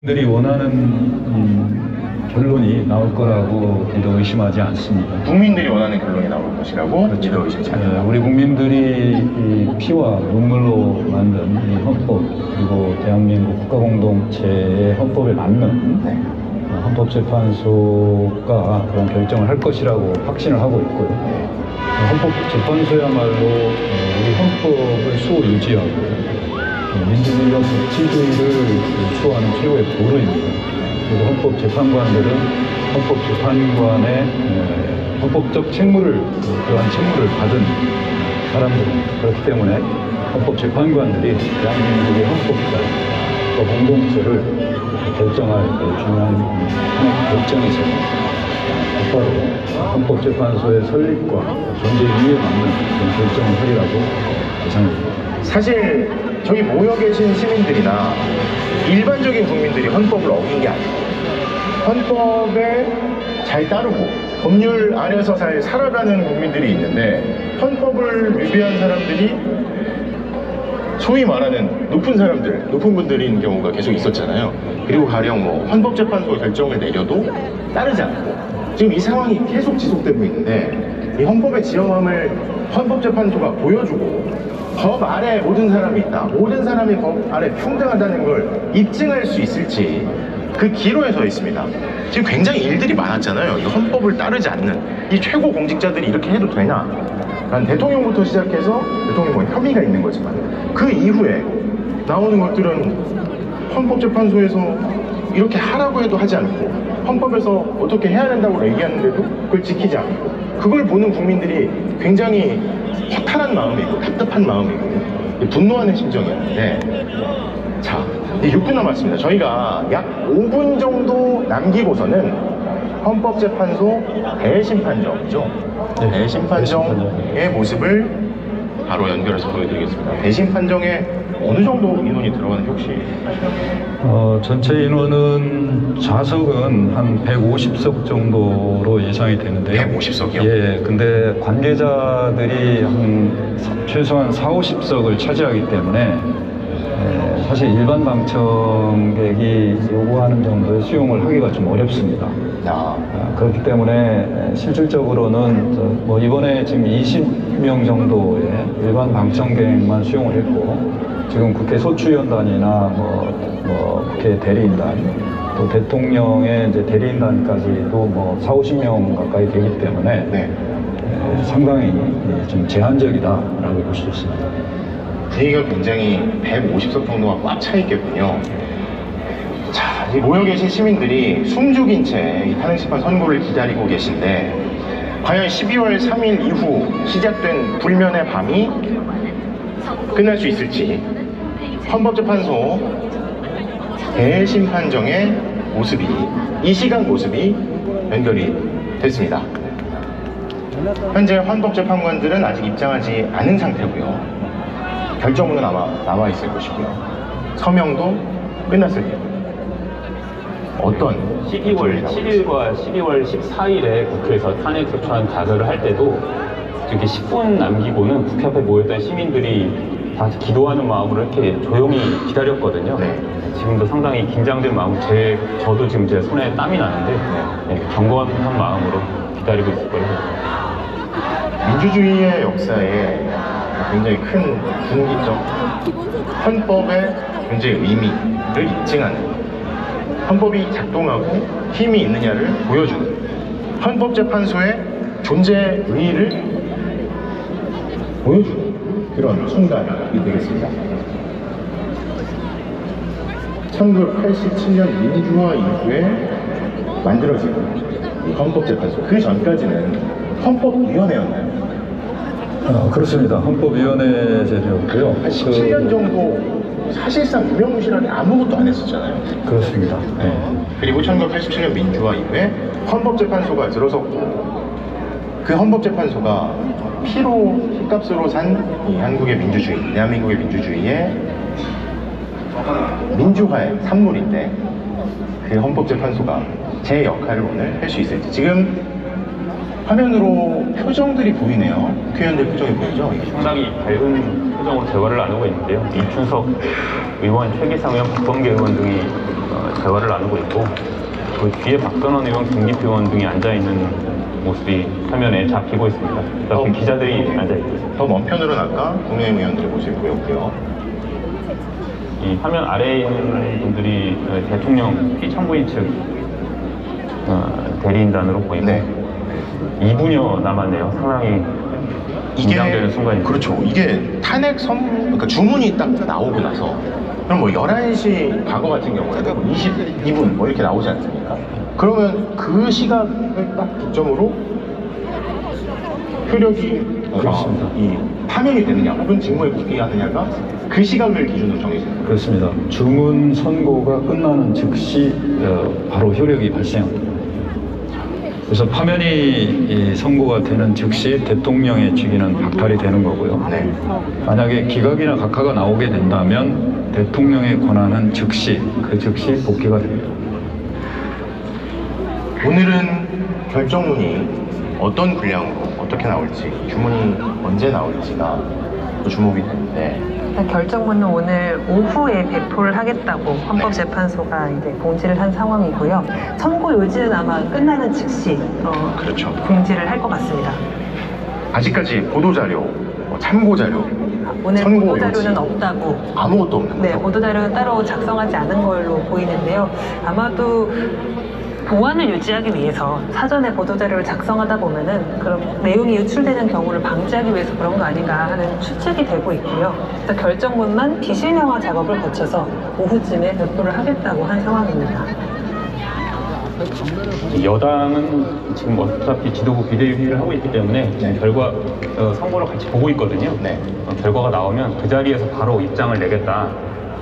들이 원하는 결론이 나올 거라고 믿어 의심하지 않습니다. 국민들이 원하는 결론이 나올 것이라고 그렇죠. 믿어 의심치 않는다. 우리 국민들이 이 피와 눈물로 만든 이 헌법, 그리고 대한민국 국가공동체의 헌법에 맞는 네. 헌법재판소가 그런 결정을 할 것이라고 확신을 하고 있고요. 헌법재판소야말로 우리 헌법을 수호유지하고 민주주의와 법치주의를 수호하는 최고의 보루입니다. 그리고 헌법재판관들은 헌법재판관의 헌법적 책무를, 그러한 책무를 받은 사람들입니다. 그렇기 때문에 헌법재판관들이 대한민국의 헌법과 또 공동체를 결정할 중요한 결정에서 곧바로 헌법재판소의 설립과 존재 이유에 맞는 그런 결정을 하리라고 예상합니다. 사실 저기 모여 계신 시민들이나 일반적인 국민들이 헌법을 어긴 게 아니에요. 헌법에 잘 따르고 법률 안에서 잘 살아가는 국민들이 있는데, 헌법을 위배한 사람들이 소위 말하는 높은 사람들, 높은 분들인 경우가 계속 있었잖아요. 그리고 가령 뭐 헌법재판소 결정을 내려도 따르지 않고 지금 이 상황이 계속 지속되고 있는데, 이 헌법의 지엄함을 헌법재판소가 보여주고 법 아래 모든 사람이 있다, 모든 사람이 법 아래 평등하다는 걸 입증할 수 있을지 그 기로에 서 있습니다. 지금 굉장히 일들이 많았잖아요. 이 헌법을 따르지 않는 이 최고 공직자들이 이렇게 해도 되나? 난 대통령부터 시작해서 대통령 뭐 혐의가 있는 거지만 그 이후에 나오는 것들은 헌법재판소에서 이렇게 하라고 해도 하지 않고, 헌법에서 어떻게 해야 된다고 얘기하는데도 그걸 지키지 않고, 그걸 보는 국민들이 굉장히 허탈한 마음이고 답답한 마음이고 분노하는 심정이었는데, 자, 이제 6분 남았습니다. 저희가 약 5분 정도 남기고서는 헌법재판소 대심판정이죠. 네, 대심판정의 모습을 바로 연결해서 보여드리겠습니다. 대심판정에 어느 정도 인원이 들어가는지 혹시? 전체 인원은 좌석은 한 150석 정도로 예상이 되는데요. 150석이요? 예, 근데 관계자들이 최소한 4, 50석을 차지하기 때문에 사실 일반 방청객이 요구하는 정도의 수용을 하기가 좀 어렵습니다. 그렇기 때문에 실질적으로는 뭐 이번에 지금 20명 정도의 일반 방청객만 수용을 했고, 지금 국회 소추위원단이나 뭐 국회 대리인단, 또 대통령의 이제 대리인단까지도 뭐 4, 50명 가까이 되기 때문에 네. 상당히 좀 제한적이다라고 볼 수 있습니다. 분위기가 굉장히 150석 정도가 꽉 차 있겠군요. 자, 이 모여 계신 시민들이 숨죽인 채 이 탄핵심판 선고를 기다리고 계신데, 과연 12월 3일 이후 시작된 불면의 밤이 끝날 수 있을지, 헌법재판소 대심판정의 모습이, 이 시간 모습이 연결이 됐습니다. 현재 헌법재판관들은 아직 입장하지 않은 상태고요. 결정문은 아마 나와 있을 것이고요. 서명도 끝났을 테고요. 어떤 12월 7일과 12월 14일에 국회에서 탄핵소추안 가결을 할 때도 이렇게 10분 남기고는 국회 앞에 모였던 시민들이 다 기도하는 마음으로 이렇게 조용히 기다렸거든요. 네. 지금도 상당히 긴장된 마음, 저도 지금 제 손에 땀이 나는데 경건한 마음으로 기다리고 있을 거예요. 민주주의의 역사에 굉장히 큰 분기점, 헌법의 굉장히 의미를 입증하는, 헌법이 작동하고 힘이 있느냐를 보여주는 헌법재판소의 존재 의의를 보여주는 그런 순간이 되겠습니다. 1987년 민주화 이후에 만들어진 이 헌법재판소, 그 전까지는 헌법위원회였나요? 그렇습니다. 헌법위원회제였고요. 한 17년 정도 사실상 유명무실하게 아무것도 안 했었잖아요. 그렇습니다. 네. 그리고 1987년 민주화 이후에 헌법재판소가 들어섰고, 그 헌법재판소가 피로 피값으로 산 이 한국의 민주주의, 대한민국의 민주주의의 민주화의 산물인데, 그 헌법재판소가 제 역할을 오늘 할 수 있을지. 지금 화면으로 표정들이 보이네요. 국회의원들 표정이 보이죠? 상당히 밝은 표정으로 대화를 나누고 있는데요. 이준석 의원, 최기상 의원, 박범계 의원 등이 대화를 나누고 있고 그 뒤에 박선원 의원, 김기표 의원 등이 앉아있는 모습이 화면에 잡히고 있습니다. 그 앞에 기자들이 앉아있고 있습니다. 더 먼 편으로는 아까 국민의힘 의원들의 모습이 보였고요. 이 화면 아래에 있는 분들이 대통령 피청구인 측 대리인단으로 보이고 네. 2분여 남았네요. 상당히 긴장되는 순간입니다. 그렇죠. 이게 그러니까 주문이 딱 나오고 나서 그럼 뭐 11시 과거 같은 경우에는 22분 뭐 이렇게 나오지 않습니까? 그러면 그 시각을 딱 기점으로 효력이 그렇습니다. 이 파면이 되느냐 혹은 직무에 복귀하느냐가 그 시각을 기준으로 정해집니다. 그렇습니다. 주문 선고가 끝나는 즉시 바로 효력이 발생합니다. 그래서 파면이 선고가 되는 즉시 대통령의 직위는 박탈이 되는 거고요. 네. 만약에 기각이나 각하가 나오게 된다면 대통령의 권한은 즉시 복귀가 됩니다. 오늘은 결정문이 어떤 분량으로 어떻게 나올지, 주문이 언제 나올지가 또 주목이 되는데 결정문은 오늘 오후에 배포를 하겠다고 헌법재판소가 이제 공지를 한 상황이고요. 선고 요지는 아마 끝나는 즉시 그렇죠. 공지를 할 것 같습니다. 아직까지 보도자료, 참고자료, 오늘 선고 보도자료는 요지 없다고. 아무것도 없는 네, 거죠? 보도자료는 따로 작성하지 않은 걸로 보이는데요. 아마도 보안을 유지하기 위해서 사전에 보도자료를 작성하다 보면은 그런 내용이 유출되는 경우를 방지하기 위해서 그런 거 아닌가 하는 추측이 되고 있고요. 그래서 결정문만 비실명화 작업을 거쳐서 오후쯤에 배포를 하겠다고 한 상황입니다. 여당은 지금 어차피 지도부 비대위를 하고 있기 때문에 지금 결과 선거를 같이 보고 있거든요. 네. 결과가 나오면 그 자리에서 바로 입장을 내겠다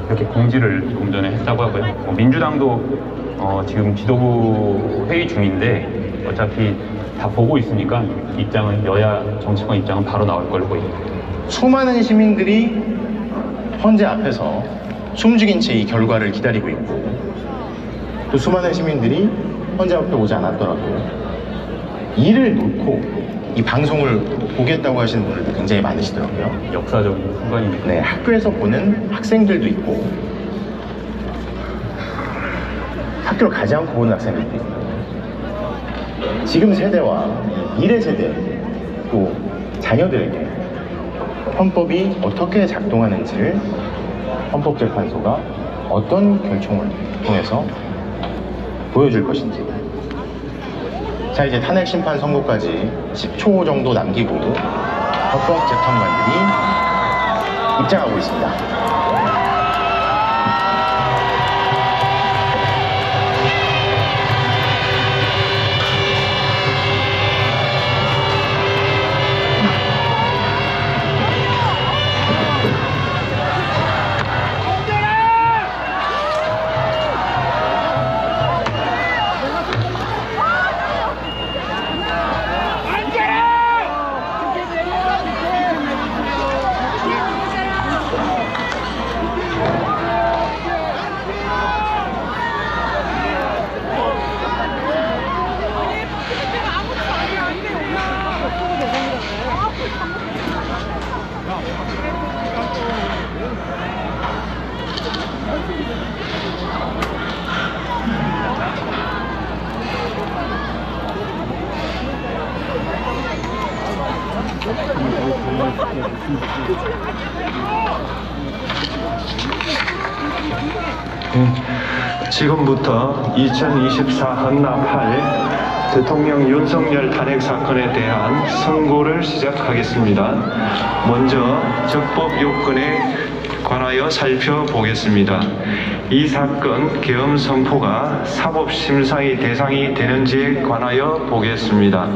이렇게 공지를 조금 전에 했다고 하고요. 민주당도 지금 지도부 회의 중인데 어차피 다 보고 있으니까 입장은 여야 정치권 입장은 바로 나올 걸로 보입니다. 수많은 시민들이 헌재 앞에서 숨죽인 채 이 결과를 기다리고 있고 또 수많은 시민들이 헌재 앞에 오지 않았더라도 일을 놓고 이 방송을 보겠다고 하시는 분들도 굉장히 많으시더라고요. 역사적인 순간입니다. 네, 학교에서 보는 학생들도 있고 학교를 가지 않고 보는 학생들도 있고 지금 세대와 미래 세대 또 자녀들에게 헌법이 어떻게 작동하는지를 헌법재판소가 어떤 결정을 통해서 보여줄 것인지. 자, 이제 탄핵 심판 선고까지 10초 정도 남기고 헌법재판관들이 입장하고 있습니다. 지금부터 2024 헌납 8 대통령 윤석열 탄핵 사건에 대한 선고를 시작하겠습니다. 먼저 적법 요건에 관하여 살펴보겠습니다. 이 사건 계엄 선포가 사법심사의 대상이 되는지에 관하여 보겠습니다.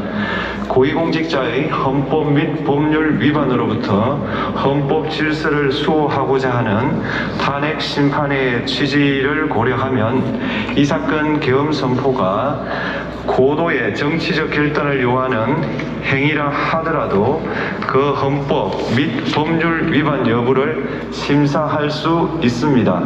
고위공직자의 헌법 및 법률 위반으로부터 헌법 질서를 수호하고자 하는 탄핵 심판의 취지를 고려하면 이 사건 계엄 선포가 고도의 정치적 결단을 요하는 행위라 하더라도 그 헌법 및 법률 위반 여부를 심사할 수 있습니다.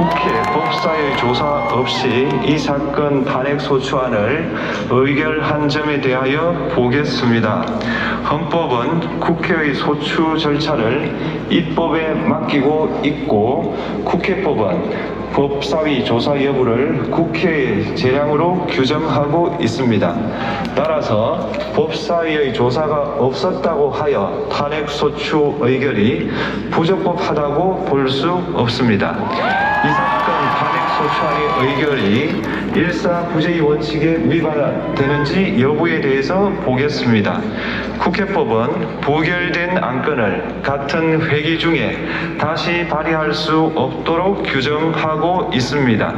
국회 법사위 조사 없이 이 사건 탄핵 소추안을 의결한 점에 대하여 보겠습니다. 헌법은 국회의 소추 절차를 입법에 맡기고 있고 국회법은 법사위 조사 여부를 국회의 재량으로 규정하고 있습니다. 따라서 법사위의 조사가 없었다고 하여 탄핵소추 의결이 부적법하다고 볼 수 없습니다. 이 사건 탄핵소추안의 의결이 일사부재의 원칙에 위반되는지 여부에 대해서 보겠습니다. 국회법은 부결된 안건을 같은 회기 중에 다시 발의할 수 없도록 규정하고 있습니다.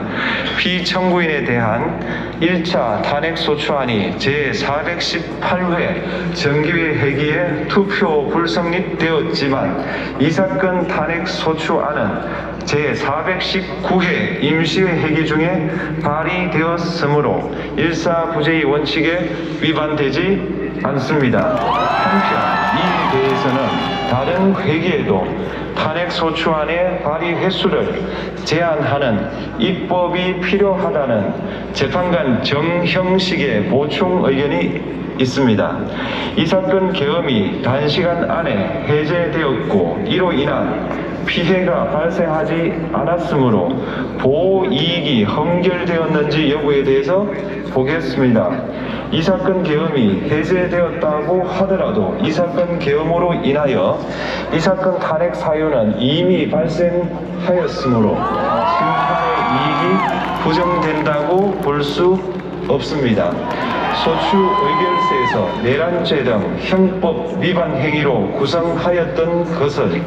피청구인에 대한 1차 탄핵소추안이 제418회 정기회 회기에 투표 불성립되었지만 이 사건 탄핵소추안은 제419회 임시회 회기 중에 발의되었으므로 일사부재의 원칙에 위반되지 않습니다. 한편 이에 대해서는 다른 회기에도 탄핵소추안의 발의 횟수를 제한하는 입법이 필요하다는 재판관 정형식의 보충 의견이 있습니다. 이 사건 계엄이 단시간 안에 해제되었고 이로 인한 피해가 발생하지 않았으므로 보호 이익이 헌결되었는지 여부에 대해서 보겠습니다. 이 사건 계엄이 해제되었다고 하더라도 이 사건 계엄으로 인하여 이 사건 탄핵 사유는 이미 발생하였으므로 심판의 이익이 부정된다고 볼 수 없습니다. 소추 의결서에서 내란죄 등 형법 위반 행위로 구성하였던 것을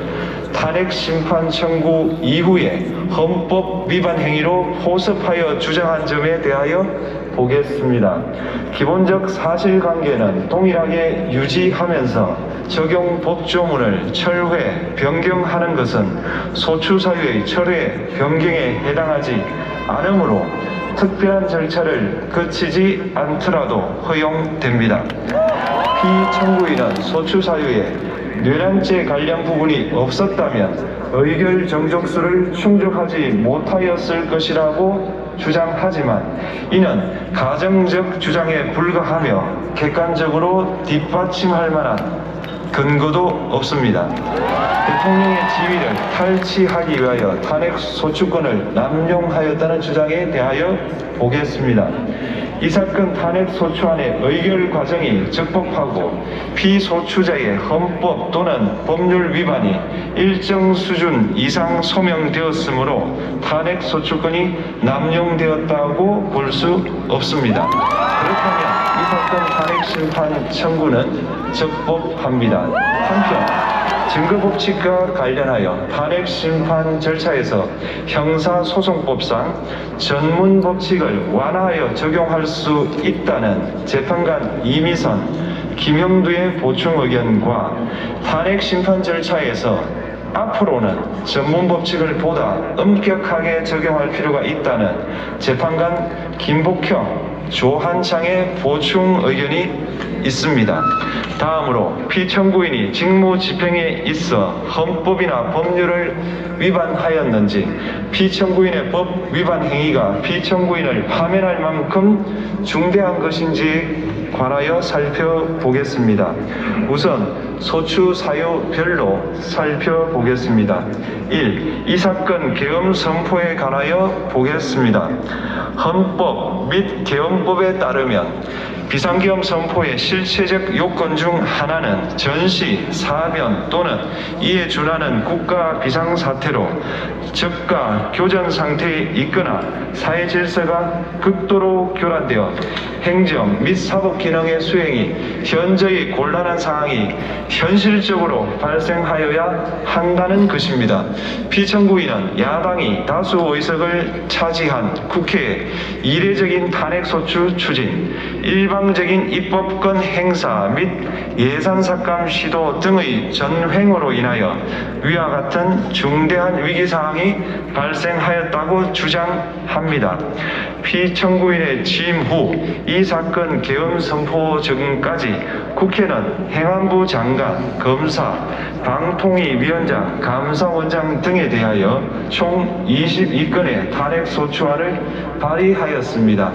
탄핵 심판 청구 이후에 헌법 위반 행위로 포섭하여 주장한 점에 대하여 보겠습니다. 기본적 사실관계는 동일하게 유지하면서 적용 법조문을 철회, 변경하는 것은 소추사유의 철회, 변경에 해당하지 않으므로 특별한 절차를 거치지 않더라도 허용됩니다. 피청구인은 소추사유에 뇌란죄 관련 부분이 없었다면 의결 정족수를 충족하지 못하였을 것이라고 주장하지만 이는 가정적 주장에 불과하며 객관적으로 뒷받침할 만한 근거도 없습니다. 대통령의 지위를 탈취하기 위하여 탄핵 소추권을 남용하였다는 주장에 대하여 보겠습니다. 이 사건 탄핵 소추안의 의결 과정이 적법하고 피소추자의 헌법 또는 법률 위반이 일정 수준 이상 소명되었으므로 탄핵 소추권이 남용되었다고 볼 수 없습니다. 그렇다면 이 사건 탄핵 심판 청구는 적법합니다. 한편 증거법칙과 관련하여 탄핵 심판 절차에서 형사소송법상 전문법칙을 완화하여 적용할 수 있다는 재판관 이미선, 김형두의 보충 의견과 탄핵 심판 절차에서 앞으로는 전문법칙을 보다 엄격하게 적용할 필요가 있다는 재판관 김복형, 조한창의 보충 의견이 있습니다. 다음으로 피청구인이 직무집행에 있어 헌법이나 법률을 위반하였는지 피청구인의 법 위반 행위가 피청구인을 파면할 만큼 중대한 것인지에 관하여 살펴보겠습니다. 우선 소추 사유별로 살펴보겠습니다. 1. 이 사건 계엄 선포에 관하여 보겠습니다. 헌법 및 계엄법에 따르면 비상계엄 선포의 실체적 요건 중 하나는 전시, 사변 또는 이에 준하는 국가 비상사태로 적가 교전 상태에 있거나 사회 질서가 극도로 교란되어 행정 및 사법 기능의 수행이 현저히 곤란한 상황이 현실적으로 발생하여야 한다는 것입니다. 피청구인은 야당이 다수 의석을 차지한 국회의 이례적인 탄핵소추 추진, 일방적인 입법권 행사 및 예산삭감 시도 등의 전횡으로 인하여 위와 같은 중대한 위기사항이 발생하였다고 주장합니다. 피청구인의 취임 후 이 사건 계엄 선포 전까지 국회는 행안부 장관, 검사, 방통위위원장, 감사원장 등에 대하여 총 22건의 탄핵소추안을 발의하였습니다.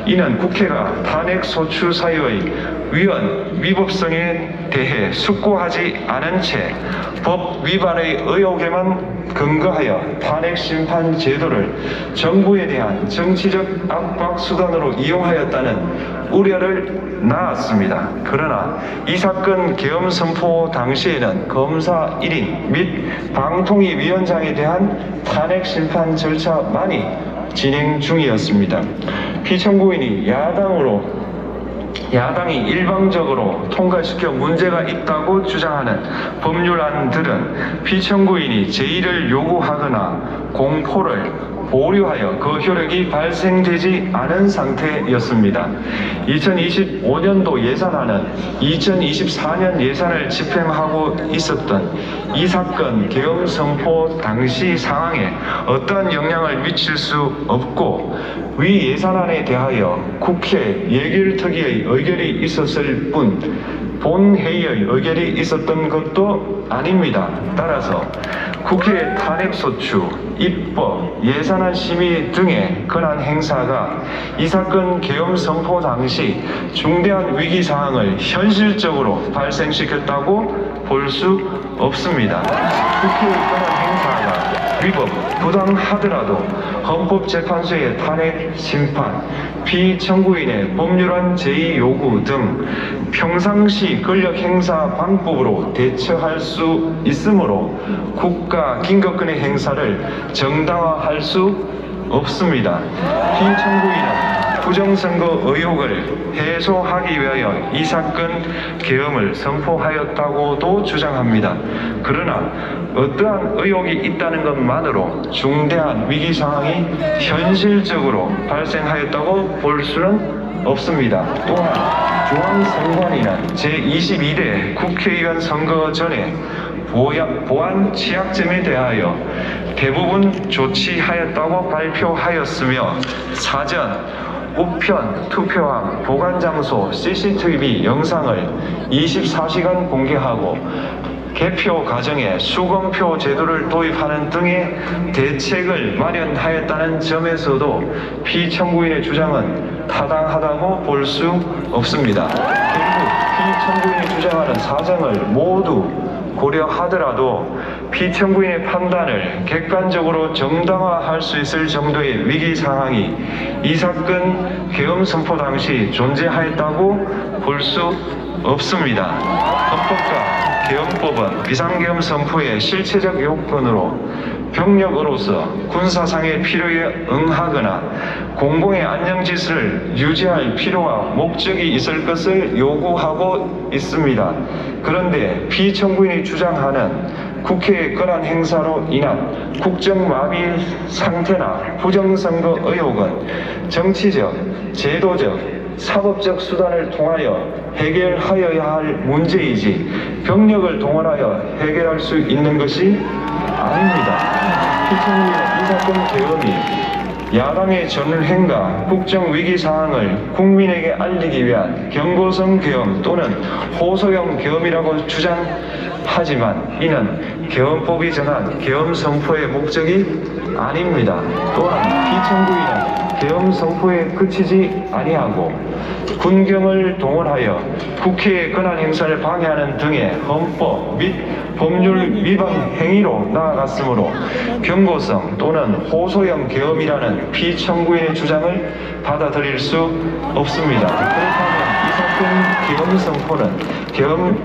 이는 국회가 탄핵소추 사유의 위헌, 위법성에 대해 숙고하지 않은 채 법 위반의 의혹에만 근거하여 탄핵심판 제도를 정부에 대한 정치적 압박 수단으로 이용하였다는 우려를 낳았습니다. 그러나 이 사건 계엄 선포 당시에는 검사 1인 및 방통위위원장에 대한 탄핵심판 절차만이 진행 중이었습니다. 피청구인이 야당이 일방적으로 통과시켜 문제가 있다고 주장하는 법률안들은 피청구인이 제의를 요구하거나 공포를 보류하여 그 효력이 발생되지 않은 상태였습니다. 2025년도 예산안은 2024년 예산을 집행하고 있었던 이 사건 계엄 선포 당시 상황에 어떠한 영향을 미칠 수 없고 위 예산안에 대하여 국회 예결특위의 의결이 있었을 뿐 본회의의 의결이 있었던 것도 아닙니다. 따라서 국회 탄핵소추, 입법, 예산안 심의 등의 권한 행사가 이 사건 계엄 선포 당시 중대한 위기 상황을 현실적으로 발생시켰다고 볼 수 없습니다. 국회의 권한 행사가 위법, 부당하더라도 헌법재판소의 탄핵 심판, 피청구인의 법률안 제의 요구 등 평상시 권력 행사 방법으로 대처할 수 있으므로 국가 긴급권의 행사를 정당화할 수 없습니다. 피청구인은 부정선거 의혹을 해소하기 위하여 이 사건 계엄을 선포하였다고도 주장합니다. 그러나 어떠한 의혹이 있다는 것만으로 중대한 위기 상황이 현실적으로 발생하였다고 볼 수는 없습니다. 또한 중앙선관위는 제22대 국회의원 선거 전에 보안 취약점에 대하여 대부분 조치하였다고 발표하였으며 사전, 우편, 투표함, 보관장소, CCTV 영상을 24시간 공개하고 개표 과정에 수검표 제도를 도입하는 등의 대책을 마련하였다는 점에서도 피청구인의 주장은 타당하다고 볼 수 없습니다. 결국 피청구인이 주장하는 사정을 모두 고려하더라도 피청구인의 판단을 객관적으로 정당화할 수 있을 정도의 위기 상황이 이 사건 계엄 선포 당시 존재하였다고 볼 수 없습니다. 헌법과 계엄법은 비상계엄 선포의 실체적 요건으로 병력으로서 군사상의 필요에 응하거나 공공의 안정질서를 유지할 필요와 목적이 있을 것을 요구하고 있습니다. 그런데 피청구인이 주장하는 국회의 권한 행사로 인한 국정마비 상태나 부정선거 의혹은 정치적, 제도적, 사법적 수단을 통하여 해결하여야 할 문제이지 병력을 동원하여 해결할 수 있는 것이 아닙니다. 피청구인은 이 사건 계엄이 야당의 전횡과 국정위기 상황을 국민에게 알리기 위한 경고성 계엄 또는 호소형 계엄이라고 주장하지만 이는 계엄법이 정한 계엄 선포의 목적이 아닙니다. 또한 피청구인은 계엄 선포에 그치지 아니하고 군경을 동원하여 국회의 권한 행사를 방해하는 등의 헌법 및 법률 위반 행위로 나아갔으므로 경고성 또는 호소형 계엄이라는 피청구인의 주장을 받아들일 수 없습니다. 그렇다면 이 사건 계엄 선포는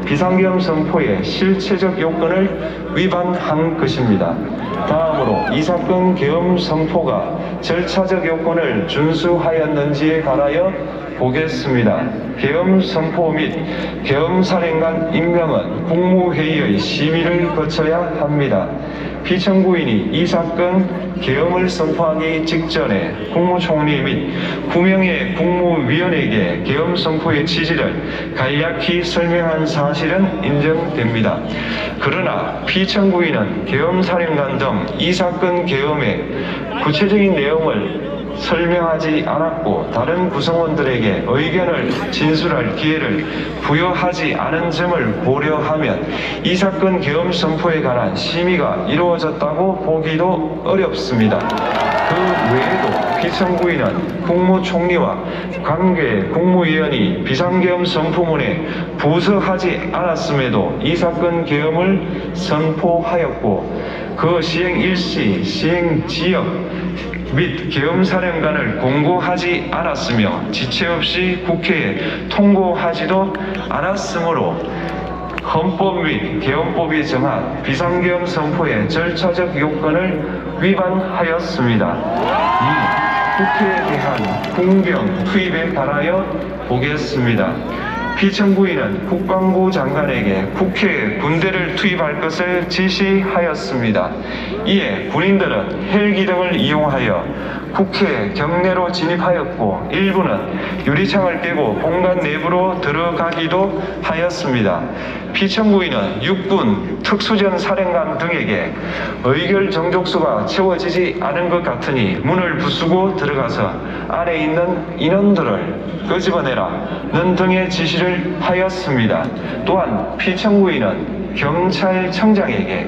비상계엄 선포의 실체적 요건을 위반한 것입니다. 다음으로 이 사건 계엄 선포가 절차적 요건을 준수하였는지에 관하여 보겠습니다. 계엄 선포 및 계엄 사령관 임명은 국무회의의 심의를 거쳐야 합니다. 피청구인이 이 사건 계엄을 선포하기 직전에 국무총리 및 9명의 국무위원에게 계엄 선포의 취지를 간략히 설명한 사실은 인정됩니다. 그러나 피청구인은 계엄사령관 등 이 사건 계엄의 구체적인 내용을 설명하지 않았고 다른 구성원들에게 의견을 진술할 기회를 부여하지 않은 점을 고려하면 이 사건 계엄 선포에 관한 심의가 이루어졌다고 보기도 어렵습니다. 그 외에도 피청구인은 국무총리와 관계 국무위원이 비상계엄 선포문에 부서하지 않았음에도 이 사건 계엄을 선포하였고 그 시행 일시, 시행 지역 및 계엄사령관을 공고하지 않았으며 지체 없이 국회에 통고하지도 않았으므로 헌법 및 계엄법이 정한 비상계엄 선포의 절차적 요건을 위반하였습니다. 이 국회에 대한 군경 투입에 관하여 보겠습니다. 피청구인은 국방부 장관에게 국회에 군대를 투입할 것을 지시하였습니다. 이에 군인들은 헬기 등을 이용하여 국회 경내로 진입하였고 일부는 유리창을 깨고 본관 내부로 들어가기도 하였습니다. 피청구인은 육군 특수전 사령관 등에게 의결 정족수가 채워지지 않은 것 같으니 문을 부수고 들어가서 안에 있는 인원들을 끄집어내라는 등의 지시를 하였습니다. 또한 피청구인은 경찰청장에게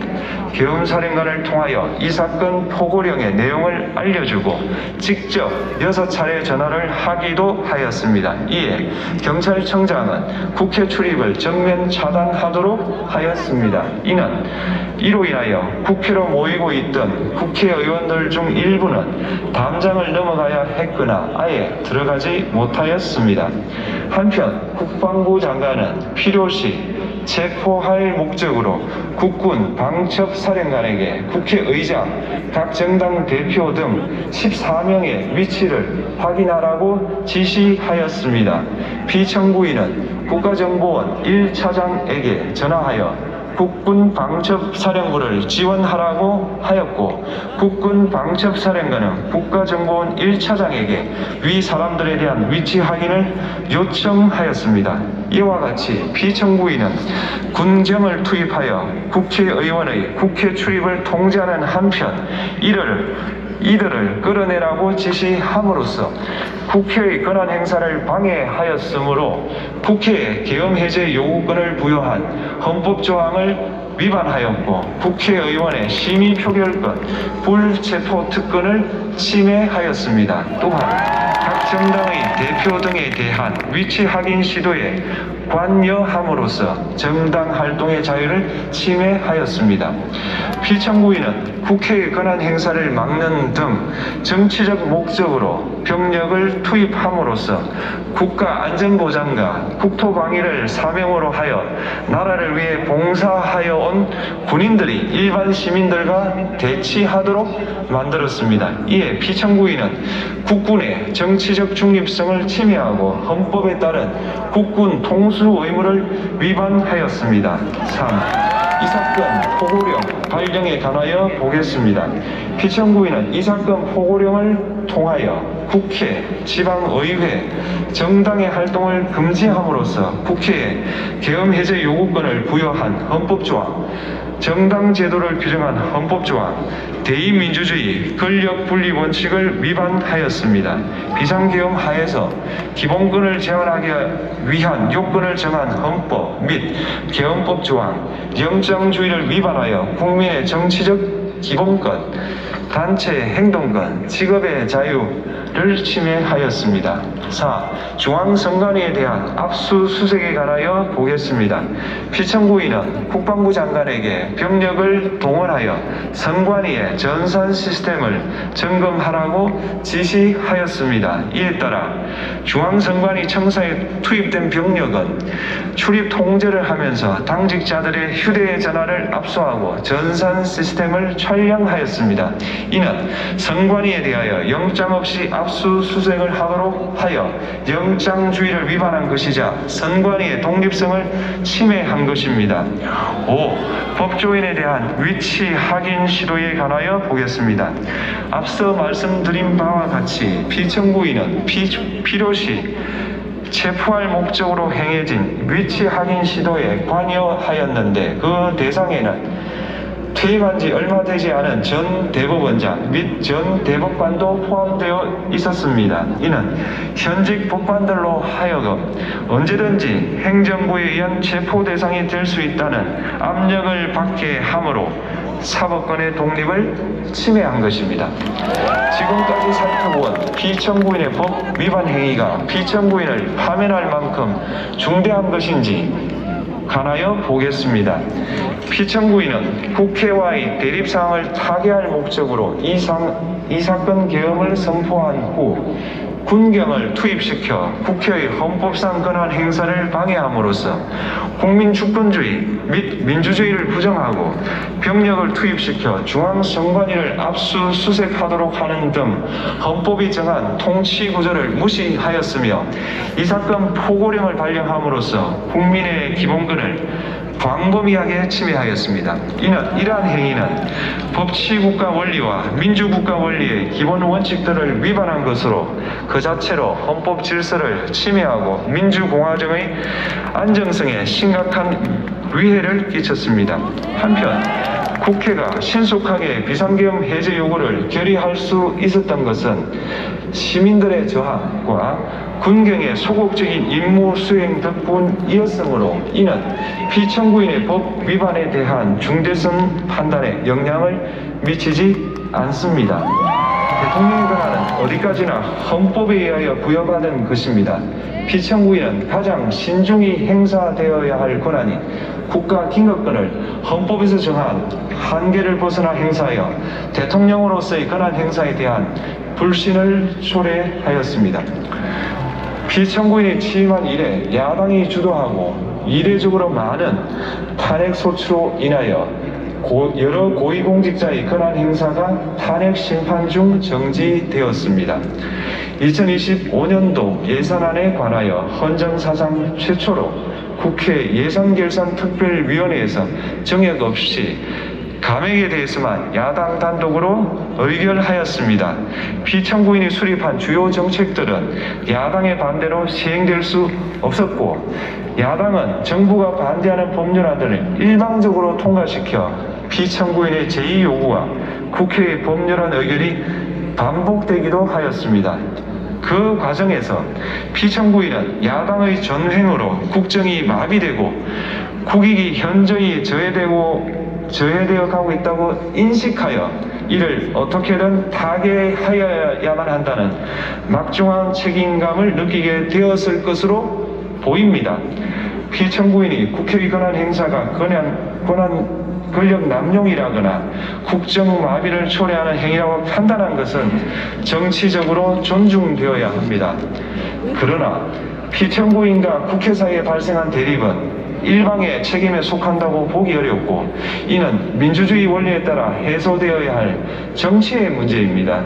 계엄사령관을 통하여 이 사건 포고령의 내용을 알려주고 직접 6차례 전화를 하기도 하였습니다. 이에 경찰청장은 국회 출입을 전면 차단하도록 하였습니다. 이로 인하여 국회로 모이고 있던 국회의원들 중 일부는 담장을 넘어가야 했거나 아예 들어가지 못하였습니다. 한편 국방부 장관은 필요시 체포할 목적으로 국군 방첩사령관에게 국회의장, 각 정당 대표 등 14명의 위치를 확인하라고 지시하였습니다. 피청구인은 국가정보원 1차장에게 전화하여 국군 방첩사령부를 지원하라고 하였고 국군 방첩사령관은 국가정보원 1차장에게 위 사람들에 대한 위치 확인을 요청하였습니다. 이와 같이 피청구인은 군경을 투입하여 국회의원의 국회 출입을 통제하는 한편 이들을 끌어내라고 지시함으로써 국회의 권한 행사를 방해하였으므로 국회에 계엄 해제 요구권을 부여한 헌법 조항을 위반하였고 국회의원의 심의 표결권, 불체포 특권을 침해하였습니다. 또한 각 정당의 대표 등에 대한 위치 확인 시도에 관여함으로써 정당 활동의 자유를 침해하였습니다. 피청구인은 국회의 권한 행사를 막는 등 정치적 목적으로 병력을 투입함으로써 국가 안전보장과 국토방위를 사명으로 하여 나라를 위해 봉사하여 온 군인들이 일반 시민들과 대치하도록 만들었습니다. 이에 피청구인은 국군의 정치적 중립성을 침해하고 헌법에 따른 국군 통수 의무를 위반하였습니다. 3. 이 사건 포고령 발령에 관하여 보겠습니다. 피청구인은 이 사건 포고령을 통하여 국회, 지방의회, 정당의 활동을 금지함으로써 국회에 계엄 해제 요구권을 부여한 헌법조항, 정당 제도를 규정한 헌법조항, 대의민주주의 권력분리 원칙을 위반하였습니다. 비상계엄 하에서 기본권을 제한하기 위한 요건을 정한 헌법 및 계엄법 조항, 영장주의를 위반하여 국민의 정치적 기본권, 단체 행동권, 직업의 자유를 침해하였습니다. 4. 중앙선관위에 대한 압수수색에 관하여 보겠습니다. 피청구인은 국방부 장관에게 병력을 동원하여 선관위의 전산 시스템을 점검하라고 지시하였습니다. 이에 따라 중앙선관위 청사에 투입된 병력은 출입 통제를 하면서 당직자들의 휴대전화를 압수하고 전산 시스템을 촬영하였습니다. 이는 선관위에 대하여 영장 없이 압수수색을 하도록 하여 영장주의를 위반한 것이자 선관위의 독립성을 침해한 것입니다. 5. 법조인에 대한 위치 확인 시도에 관하여 보겠습니다. 앞서 말씀드린 바와 같이 피청구인은 필요시 체포할 목적으로 행해진 위치 확인 시도에 관여하였는데 그 대상에는 퇴임한 지 얼마 되지 않은 전 대법원장 및 전 대법관도 포함되어 있었습니다. 이는 현직 법관들로 하여금 언제든지 행정부에 의한 체포 대상이 될 수 있다는 압력을 받게 함으로 사법권의 독립을 침해한 것입니다. 지금까지 살펴본 피청구인의 법 위반 행위가 피청구인을 파면할 만큼 중대한 것인지 관하여 보겠습니다. 피청구인은 국회와의 대립사항을 타개할 목적으로 이 사건 계엄을 선포한 후 군경을 투입시켜 국회의 헌법상 권한 행사를 방해함으로써 국민 주권주의 및 민주주의를 부정하고 병력을 투입시켜 중앙선관위를 압수수색하도록 하는 등 헌법이 정한 통치구조를 무시하였으며 이 사건 포고령을 발령함으로써 국민의 기본권을 광범위하게 침해하였습니다. 이러한 행위는 법치국가 원리와 민주국가 원리의 기본 원칙들을 위반한 것으로 그 자체로 헌법 질서를 침해하고 민주공화정의 안정성에 심각한 위해를 끼쳤습니다. 한편 국회가 신속하게 비상계엄 해제 요구를 결의할 수 있었던 것은 시민들의 저항과 군경의 소극적인 임무 수행 덕분이었으므로 이는 피청구인의 법 위반에 대한 중대성 판단에 영향을 미치지 않습니다. 대통령의 권한은 어디까지나 헌법에 의하여 부여받은 것입니다. 피청구인은 가장 신중히 행사되어야 할 권한인 국가 긴급권을 헌법에서 정한 한계를 벗어나 행사하여 대통령으로서의 권한 행사에 대한 불신을 초래하였습니다. 피청구인이 취임한 이래 야당이 주도하고 이례적으로 많은 탄핵 소추로 인하여 여러 고위공직자의 권한 행사가 탄핵 심판 중 정지되었습니다. 2025년도 예산안에 관하여 헌정사상 최초로 국회 예산결산특별위원회에서 정액 없이 감액에 대해서만 야당 단독으로 의결하였습니다. 피청구인이 수립한 주요 정책들은 야당의 반대로 시행될 수 없었고 야당은 정부가 반대하는 법률안들을 일방적으로 통과시켜 피청구인의 제2 요구와 국회의 법률안 의결이 반복되기도 하였습니다. 그 과정에서 피청구인은 야당의 전횡으로 국정이 마비되고 국익이 현저히 저해되어 가고 있다고 인식하여 이를 어떻게든 타개하여야만 한다는 막중한 책임감을 느끼게 되었을 것으로 보입니다. 피청구인이 국회의 권한 행사가 권력 남용이라거나 국정 마비를 초래하는 행위라고 판단한 것은 정치적으로 존중되어야 합니다. 그러나 피청구인과 국회 사이에 발생한 대립은 일방의 책임에 속한다고 보기 어렵고 이는 민주주의 원리에 따라 해소되어야 할 정치의 문제입니다.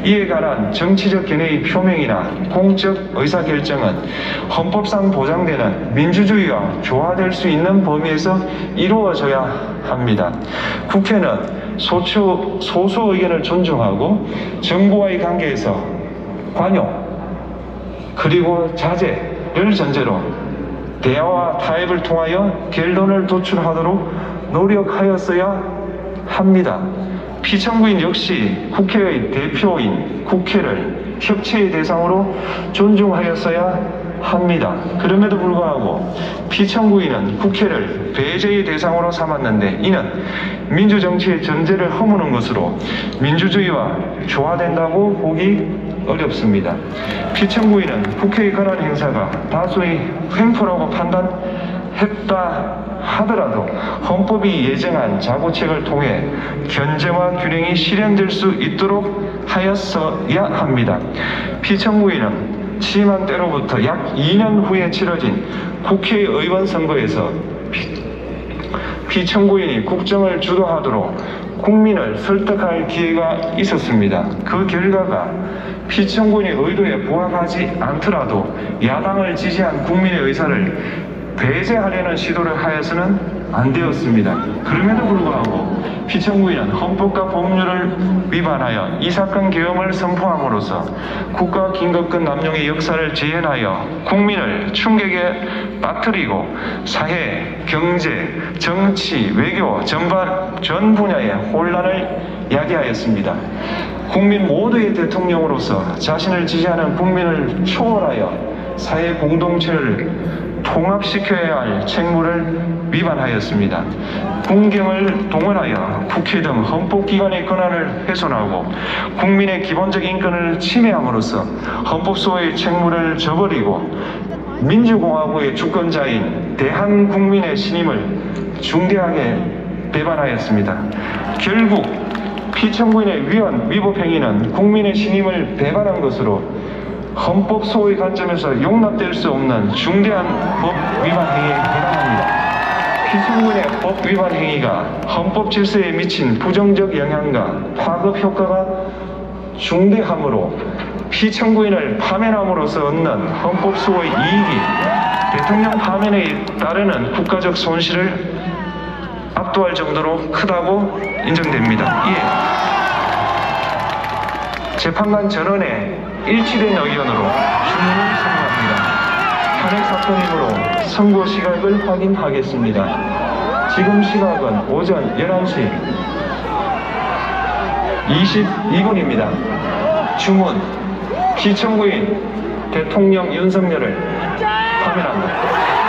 이에 관한 정치적 견해의 표명이나 공적 의사결정은 헌법상 보장되는 민주주의와 조화될 수 있는 범위에서 이루어져야 합니다. 국회는 소수 의견을 존중하고 정부와의 관계에서 관용 그리고 자제를 전제로 대화와 타협을 통하여 결론을 도출하도록 노력하였어야 합니다. 피청구인 역시 국회의 대표인 국회를 협치의 대상으로 존중하였어야 합니다. 그럼에도 불구하고 피청구인은 국회를 배제의 대상으로 삼았는데 이는 민주정치의 전제를 허무는 것으로 민주주의와 조화된다고 보기 어렵습니다. 피청구인은 국회의 권한 행사가 다수의 횡포라고 판단했다 하더라도 헌법이 예정한 자구책을 통해 견제와 균형이 실현될 수 있도록 하였어야 합니다. 피청구인은 취임한 때로부터 약 2년 후에 치러진 국회의원 선거에서 피청구인이 국정을 주도하도록 국민을 설득할 기회가 있었습니다. 그 결과가 피청구인의 의도에 부합하지 않더라도 야당을 지지한 국민의 의사를 배제하려는 시도를 하여서는 안 되었습니다. 그럼에도 불구하고 피청구인은 헌법과 법률을 위반하여 이 사건 계엄을 선포함으로써 국가 긴급권 남용의 역사를 재현하여 국민을 충격에 빠뜨리고 사회, 경제, 정치, 외교 전반 전 분야의 혼란을 야기하였습니다. 국민 모두의 대통령으로서 자신을 지지하는 국민을 초월하여 사회 공동체를 통합시켜야 할 책무를 위반하였습니다. 국경을 동원하여 국회 등 헌법기관의 권한을 훼손하고 국민의 기본적 인권을 침해함으로써 헌법소의 책무를 저버리고 민주공화국의 주권자인 대한국민의 신임을 중대하게 배반하였습니다. 결국 피청구인의 위법 행위는 국민의 신임을 배반한 것으로 헌법 소의 관점에서 용납될 수 없는 중대한 법 위반 행위에 해당합니다. 피청구인의 법 위반 행위가 헌법 질서에 미친 부정적 영향과 파급 효과가 중대하므로 피청구인을 파면함으로써 얻는 헌법 소의 이익이 대통령 파면에 따르는 국가적 손실을 압도할 정도로 크다고 인정됩니다. 이에 재판관 전원의 일치된 의견으로 주문을 선고합니다. 탄핵 사건이므로 선고 시각을 확인하겠습니다. 지금 시각은 오전 11시 22분입니다. 주문, 피청구인 대통령 윤석열을 파면합니다.